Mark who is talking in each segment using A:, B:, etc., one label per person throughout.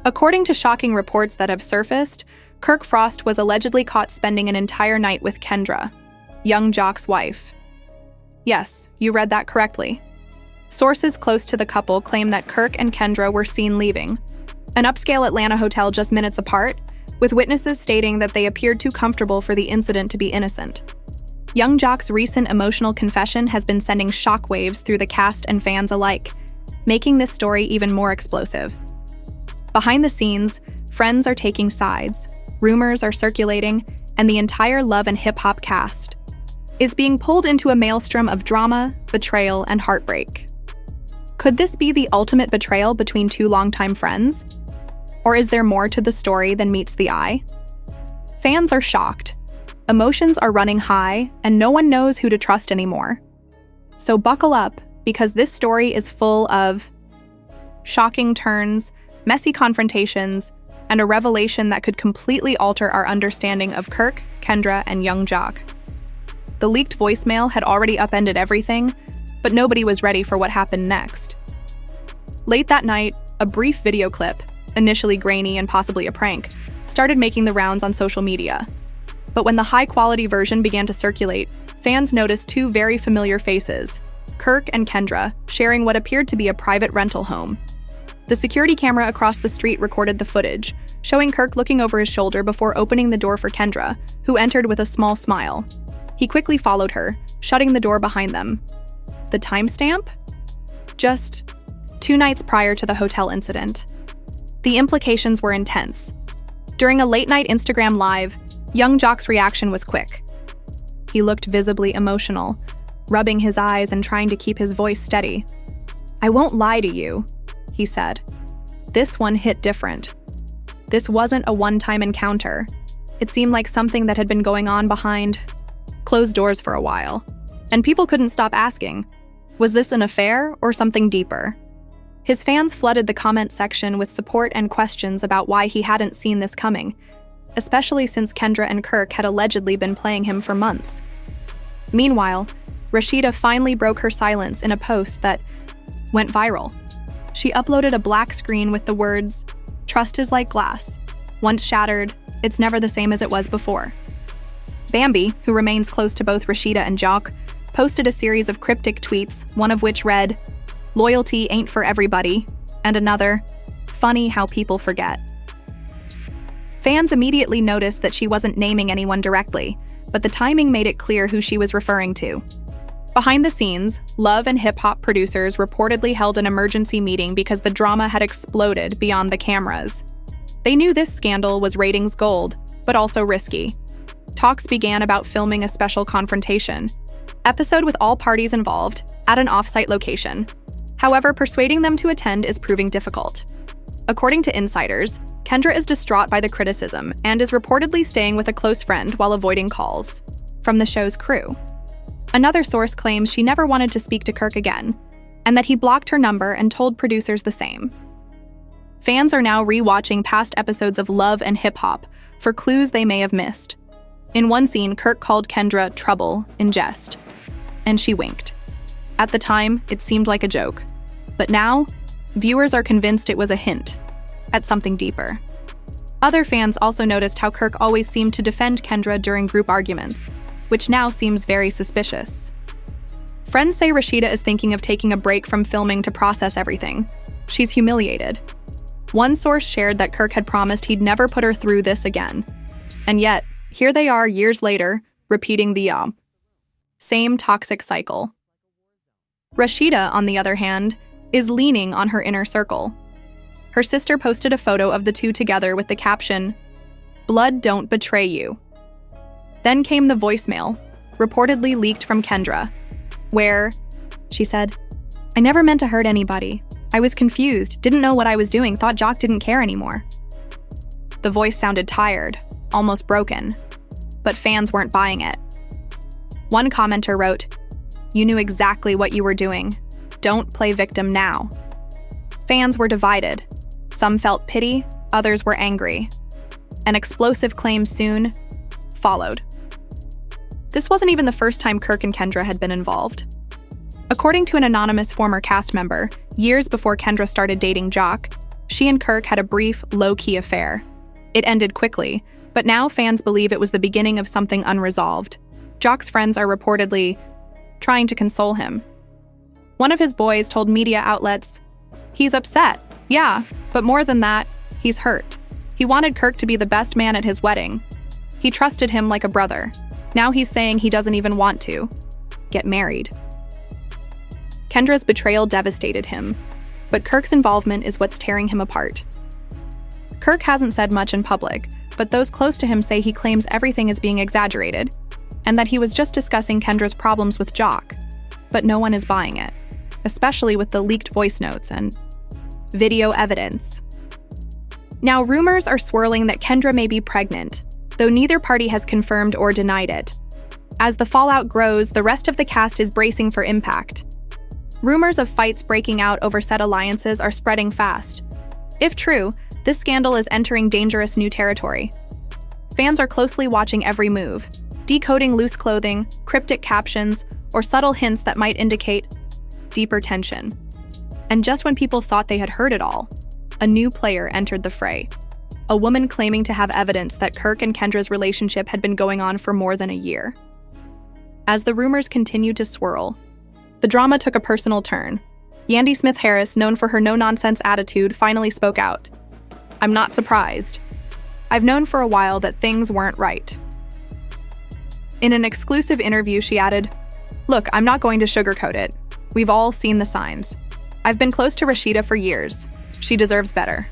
A: According to shocking reports that have surfaced, Kirk Frost was allegedly caught spending an entire night with Kendra, Yung Joc's wife. Yes, you read that correctly. Sources close to the couple claim that Kirk and Kendra were seen leaving an upscale Atlanta hotel just minutes apart, with witnesses stating that they appeared too comfortable for the incident to be innocent. Yung Joc's recent emotional confession has been sending shockwaves through the cast and fans alike, making this story even more explosive. Behind the scenes, friends are taking sides, rumors are circulating, and the entire Love and Hip Hop cast is being pulled into a maelstrom of drama, betrayal, and heartbreak. Could this be the ultimate betrayal between two longtime friends? Or is there more to the story than meets the eye? Fans are shocked. Emotions are running high, and no one knows who to trust anymore. So buckle up, because this story is full of shocking turns, messy confrontations, and a revelation that could completely alter our understanding of Kirk, Kendra, and Yung Joc. The leaked voicemail had already upended everything, but nobody was ready for what happened next. Late that night, a brief video clip, initially grainy and possibly a prank, started making the rounds on social media. But when the high-quality version began to circulate, fans noticed two very familiar faces, Kirk and Kendra, sharing what appeared to be a private rental home. The security camera across the street recorded the footage, showing Kirk looking over his shoulder before opening the door for Kendra, who entered with a small smile. He quickly followed her, shutting the door behind them. The timestamp? Just 2 nights prior to the hotel incident. The implications were intense. During a late-night Instagram live, Yung Joc's reaction was quick. He looked visibly emotional, rubbing his eyes and trying to keep his voice steady. "I won't lie to you," he said. "This one hit different. This wasn't a one-time encounter. It seemed like something that had been going on behind closed doors for a while. And people couldn't stop asking, was this an affair or something deeper?" His fans flooded the comment section with support and questions about why he hadn't seen this coming, especially since Kendra and Kirk had allegedly been playing him for months. Meanwhile, Rasheeda finally broke her silence in a post that went viral. She uploaded a black screen with the words, "Trust is like glass. Once shattered, it's never the same as it was before." Bambi, who remains close to both Rasheeda and Joc, posted a series of cryptic tweets, one of which read, "Loyalty ain't for everybody," and another, "Funny how people forget." Fans immediately noticed that she wasn't naming anyone directly, but the timing made it clear who she was referring to. Behind the scenes, Love and Hip Hop producers reportedly held an emergency meeting because the drama had exploded beyond the cameras. They knew this scandal was ratings gold, but also risky. Talks began about filming a special confrontation episode with all parties involved at an off-site location. However, persuading them to attend is proving difficult. According to insiders, Kendra is distraught by the criticism and is reportedly staying with a close friend while avoiding calls from the show's crew. Another source claims she never wanted to speak to Kirk again, and that he blocked her number and told producers the same. Fans are now re-watching past episodes of Love and Hip Hop for clues they may have missed. In one scene, Kirk called Kendra trouble in jest, and she winked. At the time, it seemed like a joke, but now, viewers are convinced it was a hint at something deeper. Other fans also noticed how Kirk always seemed to defend Kendra during group arguments, which now seems very suspicious. Friends say Rasheeda is thinking of taking a break from filming to process everything. She's humiliated. One source shared that Kirk had promised he'd never put her through this again. And yet, here they are years later, repeating the same toxic cycle. Rasheeda, on the other hand, is leaning on her inner circle. Her sister posted a photo of the two together with the caption, "Blood don't betray you." Then came the voicemail, reportedly leaked from Kendra, where she said, "I never meant to hurt anybody. I was confused, didn't know what I was doing, thought Joc didn't care anymore." The voice sounded tired, almost broken, but fans weren't buying it. One commenter wrote, "You knew exactly what you were doing. Don't play victim now." Fans were divided. Some felt pity, others were angry. An explosive claim soon followed. This wasn't even the first time Kirk and Kendra had been involved. According to an anonymous former cast member, years before Kendra started dating Joc, She and Kirk had a brief, low-key affair. It ended quickly, but now fans believe it was the beginning of something unresolved. Joc's friends are reportedly trying to console him. One of his boys told media outlets, "He's upset, yeah, but more than that, he's hurt. He wanted Kirk to be the best man at his wedding. He trusted him like a brother. Now he's saying he doesn't even want to get married." Kendra's betrayal devastated him, but Kirk's involvement is what's tearing him apart. Kirk hasn't said much in public, but those close to him say he claims everything is being exaggerated, and that he was just discussing Kendra's problems with Joc. But no one is buying it, especially with the leaked voice notes and video evidence. Now, rumors are swirling that Kendra may be pregnant, though neither party has confirmed or denied it. As the fallout grows, the rest of the cast is bracing for impact. Rumors of fights breaking out over said alliances are spreading fast. If true, this scandal is entering dangerous new territory. Fans are closely watching every move, decoding loose clothing, cryptic captions, or subtle hints that might indicate deeper tension. And just when people thought they had heard it all, a new player entered the fray. A woman claiming to have evidence that Kirk and Kendra's relationship had been going on for more than a year. As the rumors continued to swirl, the drama took a personal turn. Yandy Smith-Harris, known for her no-nonsense attitude, finally spoke out. "I'm not surprised. I've known for a while that things weren't right." In an exclusive interview, she added, "Look, I'm not going to sugarcoat it. We've all seen the signs. I've been close to Rasheeda for years. She deserves better.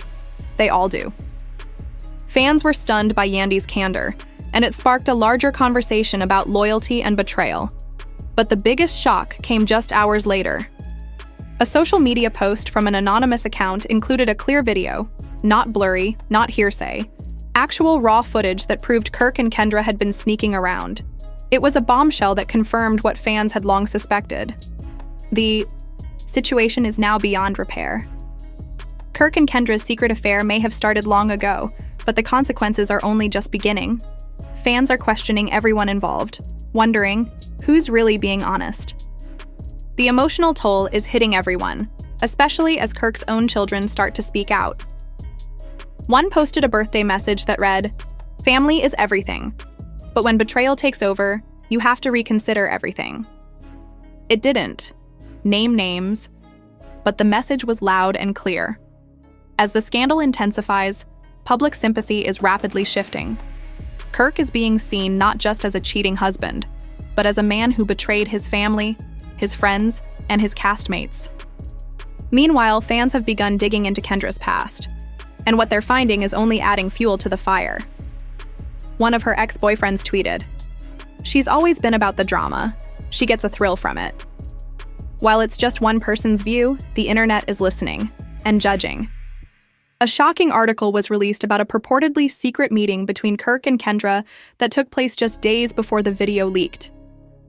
A: They all do." Fans were stunned by Yandy's candor, and it sparked a larger conversation about loyalty and betrayal. But the biggest shock came just hours later. A social media post from an anonymous account included a clear video, not blurry, not hearsay, actual raw footage that proved Kirk and Kendra had been sneaking around. It was a bombshell that confirmed what fans had long suspected. The situation is now beyond repair. Kirk and Kendra's secret affair may have started long ago, but the consequences are only just beginning. Fans are questioning everyone involved, wondering who's really being honest. The emotional toll is hitting everyone, especially as Kirk's own children start to speak out. One posted a birthday message that read, "Family is everything, but when betrayal takes over, you have to reconsider everything." It didn't name names, but the message was loud and clear. As the scandal intensifies, public sympathy is rapidly shifting. Kirk is being seen not just as a cheating husband, but as a man who betrayed his family, his friends, and his castmates. Meanwhile, fans have begun digging into Kendra's past, and what they're finding is only adding fuel to the fire. One of her ex-boyfriends tweeted, "She's always been about the drama. She gets a thrill from it." While it's just one person's view, the internet is listening and judging. A shocking article was released about a purportedly secret meeting between Kirk and Kendra that took place just days before the video leaked.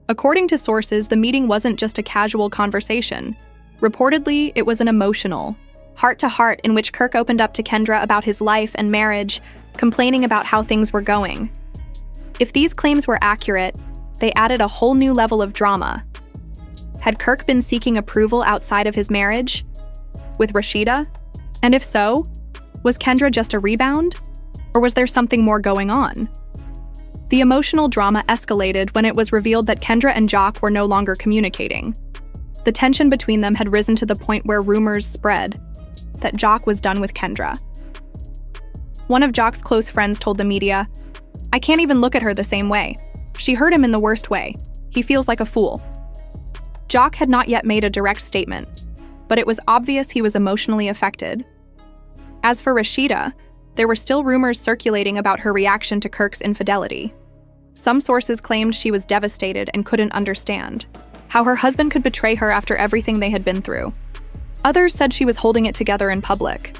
A: According to sources, the meeting wasn't just a casual conversation. Reportedly, it was an emotional, heart-to-heart in which Kirk opened up to Kendra about his life and marriage, complaining about how things were going. If these claims were accurate, they added a whole new level of drama. Had Kirk been seeking approval outside of his marriage? With Rasheeda? And if so, was Kendra just a rebound? Or was there something more going on? The emotional drama escalated when it was revealed that Kendra and Joc were no longer communicating. The tension between them had risen to the point where rumors spread that Joc was done with Kendra. One of Joc's close friends told the media, "I can't even look at her the same way. She hurt him in the worst way. He feels like a fool." Joc had not yet made a direct statement, but it was obvious he was emotionally affected. As for Rasheeda, there were still rumors circulating about her reaction to Kirk's infidelity. Some sources claimed she was devastated and couldn't understand how her husband could betray her after everything they had been through. Others said she was holding it together in public.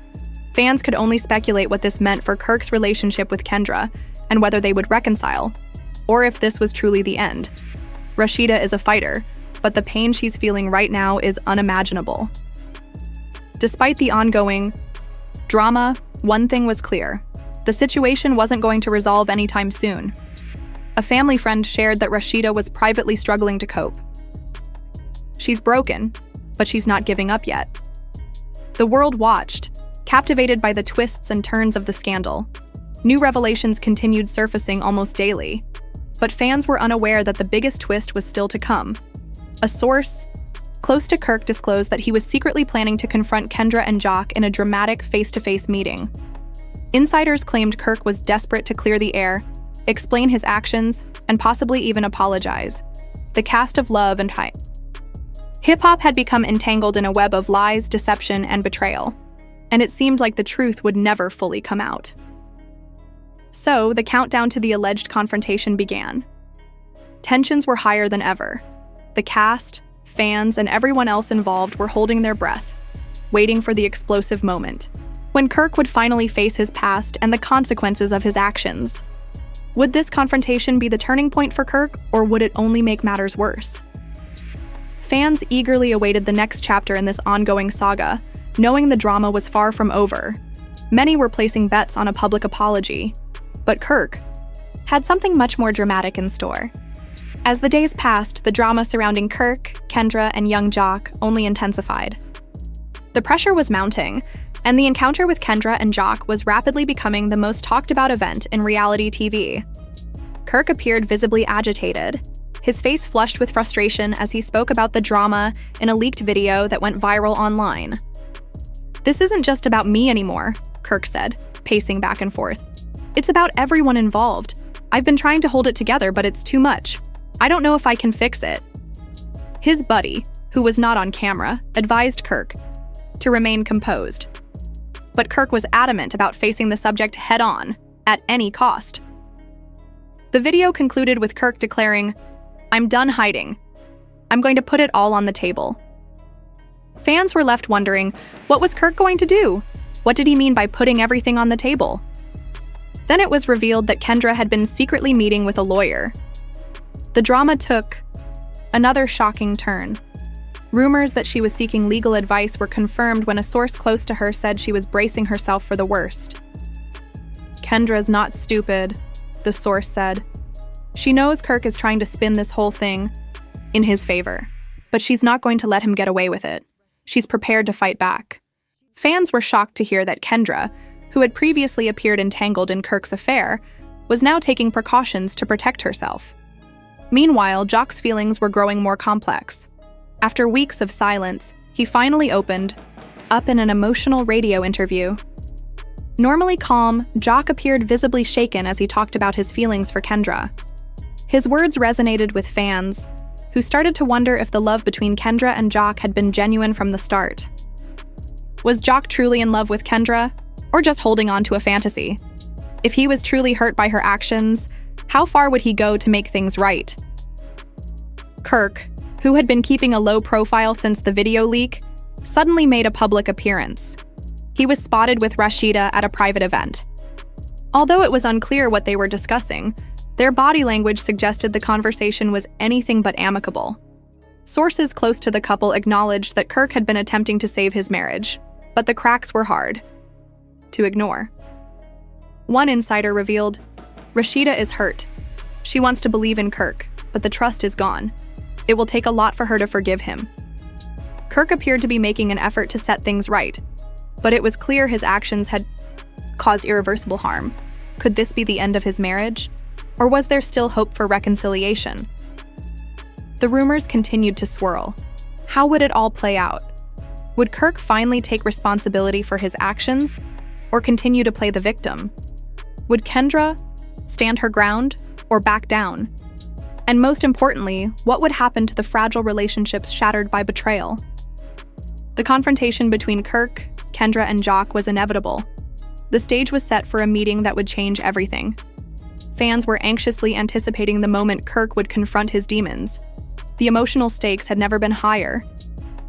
A: Fans could only speculate what this meant for Kirk's relationship with Kendra and whether they would reconcile, or if this was truly the end. Rasheeda is a fighter, but the pain she's feeling right now is unimaginable. Despite the ongoing drama, one thing was clear. The situation wasn't going to resolve anytime soon. A family friend shared that Rasheeda was privately struggling to cope. "She's broken, but she's not giving up yet." The world watched, captivated by the twists and turns of the scandal. New revelations continued surfacing almost daily, but fans were unaware that the biggest twist was still to come. A source close to Kirk disclosed that he was secretly planning to confront Kendra and Joc in a dramatic face-to-face meeting. Insiders claimed Kirk was desperate to clear the air, explain his actions, and possibly even apologize. The cast of Love and Hype. Hip-hop had become entangled in a web of lies, deception, and betrayal, and it seemed like the truth would never fully come out. So, the countdown to the alleged confrontation began. Tensions were higher than ever. The cast, fans, and everyone else involved were holding their breath, waiting for the explosive moment, when Kirk would finally face his past and the consequences of his actions. Would this confrontation be the turning point for Kirk, or would it only make matters worse? Fans eagerly awaited the next chapter in this ongoing saga, knowing the drama was far from over. Many were placing bets on a public apology, but Kirk had something much more dramatic in store. As the days passed, the drama surrounding Kirk, Kendra, and Yung Joc only intensified. The pressure was mounting, and the encounter with Kendra and Joc was rapidly becoming the most talked about event in reality TV. Kirk appeared visibly agitated, his face flushed with frustration as he spoke about the drama in a leaked video that went viral online. "This isn't just about me anymore," Kirk said, pacing back and forth. "It's about everyone involved. I've been trying to hold it together, but it's too much. I don't know if I can fix it." His buddy, who was not on camera, advised Kirk to remain composed. But Kirk was adamant about facing the subject head-on, at any cost. The video concluded with Kirk declaring, "I'm done hiding. I'm going to put it all on the table." Fans were left wondering, what was Kirk going to do? What did he mean by putting everything on the table? Then it was revealed that Kendra had been secretly meeting with a lawyer. The drama took another shocking turn. Rumors that she was seeking legal advice were confirmed when a source close to her said she was bracing herself for the worst. "Kendra's not stupid," the source said. "She knows Kirk is trying to spin this whole thing in his favor, but she's not going to let him get away with it. She's prepared to fight back." Fans were shocked to hear that Kendra, who had previously appeared entangled in Kirk's affair, was now taking precautions to protect herself. Meanwhile, Joc's feelings were growing more complex. After weeks of silence, he finally opened up in an emotional radio interview. Normally calm, Joc appeared visibly shaken as he talked about his feelings for Kendra. His words resonated with fans, who started to wonder if the love between Kendra and Joc had been genuine from the start. Was Joc truly in love with Kendra, or just holding on to a fantasy? If he was truly hurt by her actions, how far would he go to make things right? Kirk, who had been keeping a low profile since the video leak, suddenly made a public appearance. He was spotted with Rasheeda at a private event. Although it was unclear what they were discussing, their body language suggested the conversation was anything but amicable. Sources close to the couple acknowledged that Kirk had been attempting to save his marriage, but the cracks were hard to ignore. One insider revealed, "Rasheeda is hurt. She wants to believe in Kirk, but the trust is gone. It will take a lot for her to forgive him." Kirk appeared to be making an effort to set things right, but it was clear his actions had caused irreversible harm. Could this be the end of his marriage? Or was there still hope for reconciliation? The rumors continued to swirl. How would it all play out? Would Kirk finally take responsibility for his actions, or continue to play the victim? Would Kendra stand her ground, or back down? And most importantly, what would happen to the fragile relationships shattered by betrayal? The confrontation between Kirk, Kendra, and Joc was inevitable. The stage was set for a meeting that would change everything. Fans were anxiously anticipating the moment Kirk would confront his demons. The emotional stakes had never been higher.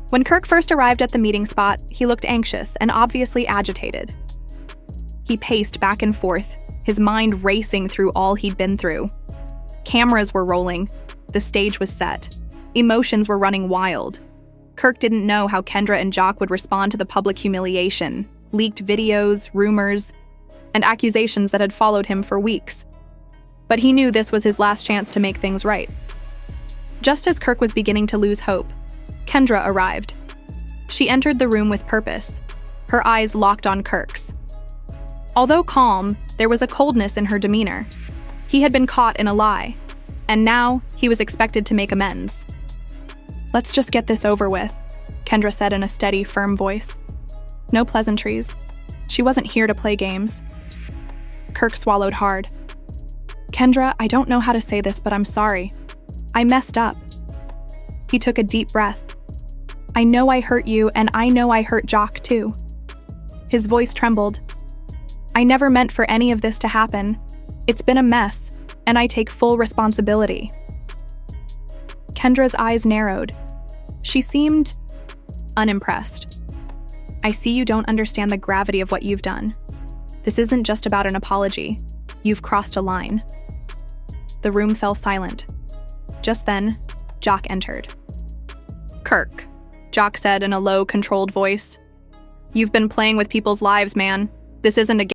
A: When Kirk first arrived at the meeting spot, he looked anxious and obviously agitated. He paced back and forth, his mind racing through all he'd been through. Cameras were rolling. The stage was set. Emotions were running wild. Kirk didn't know how Kendra and Joc would respond to the public humiliation, leaked videos, rumors, and accusations that had followed him for weeks. But he knew this was his last chance to make things right. Just as Kirk was beginning to lose hope, Kendra arrived. She entered the room with purpose, Her eyes locked on Kirk's. Although calm, there was a coldness in her demeanor. He had been caught in a lie, and now he was expected to make amends. "Let's just get this over with," Kendra said in a steady, firm voice. No pleasantries. She wasn't here to play games. Kirk swallowed hard. "Kendra, I don't know how to say this, but I'm sorry. I messed up." He took a deep breath. "I know I hurt you, and I know I hurt Joc too." His voice trembled. "I never meant for any of this to happen. It's been a mess, and I take full responsibility." Kendra's eyes narrowed. She seemed unimpressed. "I see you don't understand the gravity of what you've done. This isn't just about an apology. You've crossed a line." The room fell silent. Just then, Joc entered. "Kirk," Joc said in a low, controlled voice. "You've been playing with people's lives, man. This isn't a game."